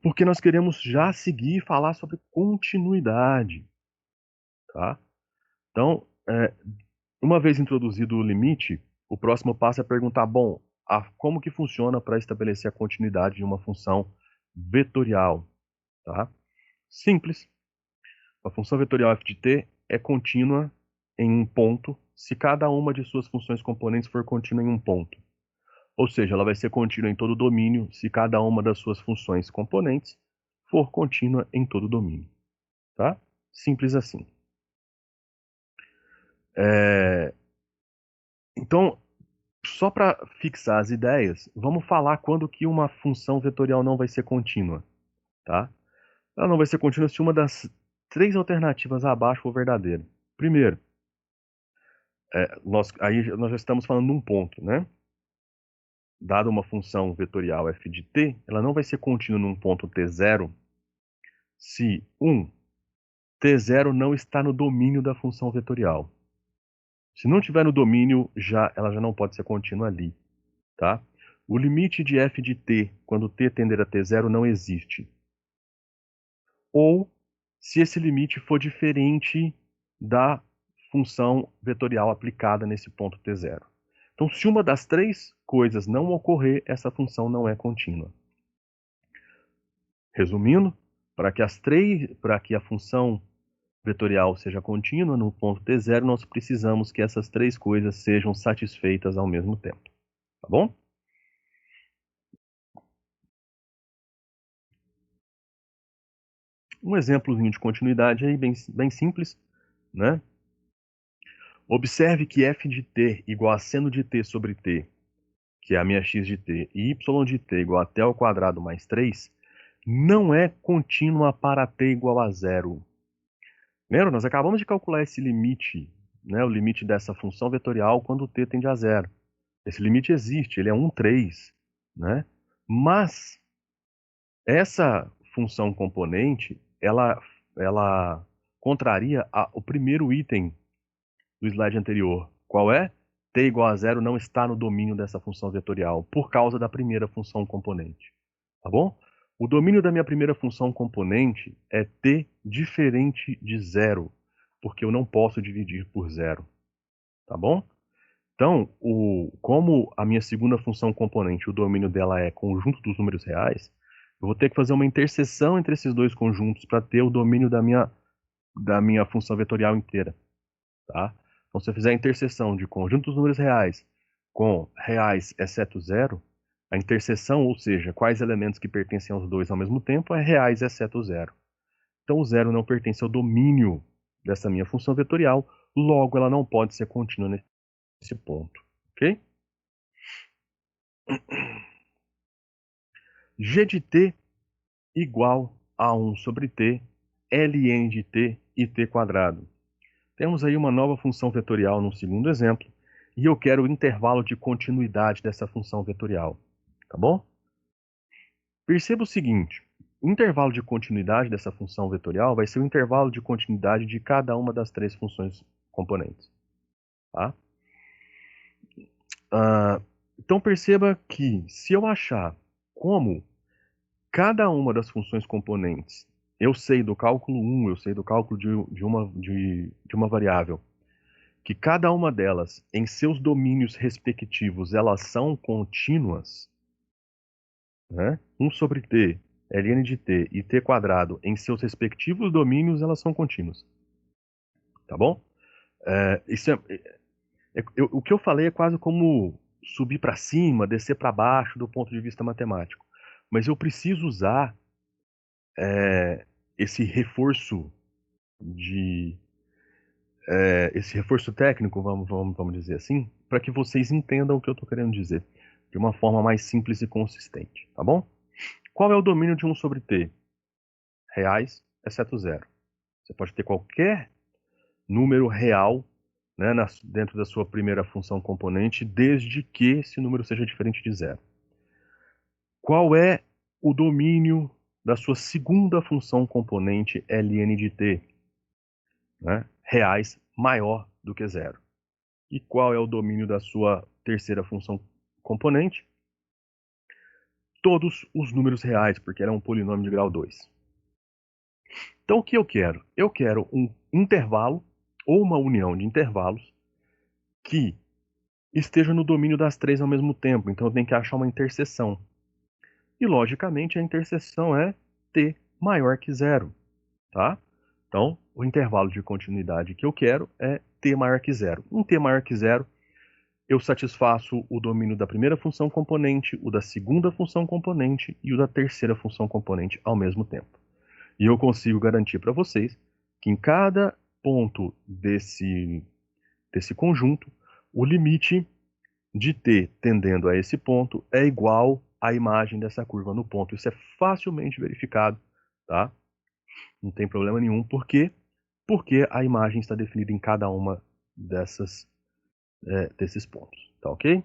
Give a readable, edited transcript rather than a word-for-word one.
Porque nós queremos já seguir e falar sobre continuidade, tá? Então, uma vez introduzido o limite, o próximo passo é perguntar, bom, como que funciona para estabelecer a continuidade de uma função vetorial, tá? Simples. A função vetorial f de t é contínua em um ponto se cada uma de suas funções componentes for contínua em um ponto. Ou seja, ela vai ser contínua em todo o domínio se cada uma das suas funções componentes for contínua em todo o domínio. Tá? Simples assim. Então, só para fixar as ideias, vamos falar quando que uma função vetorial não vai ser contínua. Tá? Ela não vai ser contínua se uma das três alternativas abaixo for verdadeira. Primeiro, aí nós já estamos falando de um ponto, né? Dada uma função vetorial f de t, ela não vai ser contínua num ponto t0 se, t0 não está no domínio da função vetorial. Se não tiver no domínio, ela já não pode ser contínua ali, tá? O limite de f de t, quando t tender a t0, não existe. Ou se esse limite for diferente da função vetorial aplicada nesse ponto t0. Então, se uma das três coisas não ocorrer, essa função não é contínua. Resumindo, para que a função vetorial seja contínua no ponto t0, nós precisamos que essas três coisas sejam satisfeitas ao mesmo tempo. Tá bom? Um exemplozinho de continuidade aí, bem simples, né? Observe que f de t igual a seno de t sobre t, que é a minha x de t, e y de t igual a t ao quadrado mais 3, não é contínua para t igual a zero. Lembra? Nós acabamos de calcular esse limite, né? O limite dessa função vetorial quando t tende a zero. Esse limite existe, ele é 1,3, né? Mas essa função componente, ela contraria o primeiro item do slide anterior. Qual é? T igual a zero não está no domínio dessa função vetorial, por causa da primeira função componente. Tá bom? O domínio da minha primeira função componente é t diferente de zero, porque eu não posso dividir por zero. Tá bom? Então, como a minha segunda função componente, o domínio dela é conjunto dos números reais, eu vou ter que fazer uma interseção entre esses dois conjuntos para ter o domínio da minha função vetorial inteira. Tá? Então, se eu fizer a interseção de conjunto dos números reais com reais exceto zero, a interseção, ou seja, quais elementos que pertencem aos dois ao mesmo tempo, é reais exceto zero. Então, o zero não pertence ao domínio dessa minha função vetorial, logo ela não pode ser contínua nesse ponto. Ok? G de t igual a 1 sobre t, ln de t e t quadrado. Temos aí uma nova função vetorial no segundo exemplo, e eu quero o intervalo de continuidade dessa função vetorial. Tá bom? Perceba o seguinte, o intervalo de continuidade dessa função vetorial vai ser o intervalo de continuidade de cada uma das três funções componentes. Tá? Então perceba que se eu achar como cada uma das funções componentes, eu sei do cálculo 1, eu sei do cálculo de uma variável, que cada uma delas, em seus domínios respectivos, elas são contínuas, né? 1 sobre t, ln de t e t quadrado, em seus respectivos domínios, elas são contínuas. Tá bom? O que eu falei é quase como subir para cima, descer para baixo do ponto de vista matemático. Mas eu preciso usar esse reforço de esse reforço técnico, vamos dizer assim, para que vocês entendam o que eu estou querendo dizer de uma forma mais simples e consistente, tá bom? Qual é o domínio de 1 sobre t? Reais, exceto zero. Você pode ter qualquer número real, né, dentro da sua primeira função componente, desde que esse número seja diferente de zero. Qual é o domínio da sua segunda função componente ln de t? Né? Reais maior do que zero. E qual é o domínio da sua terceira função componente? todos os números reais, porque ela é um polinômio de grau 2. Então, o que eu quero? Eu quero um intervalo ou uma união de intervalos que esteja no domínio das três ao mesmo tempo. Então, eu tenho que achar uma interseção. E, logicamente, a interseção é t maior que zero, tá? Então, o intervalo de continuidade que eu quero é t maior que zero. Um t maior que zero, eu satisfaço o domínio da primeira função componente, o da segunda função componente e o da terceira função componente ao mesmo tempo. E eu consigo garantir para vocês que em cada ponto desse conjunto, o limite de t tendendo a esse ponto é igual à imagem dessa curva no ponto. Isso é facilmente verificado, tá? Não tem problema nenhum. Por quê? Porque a imagem está definida em cada uma desses pontos, tá ok?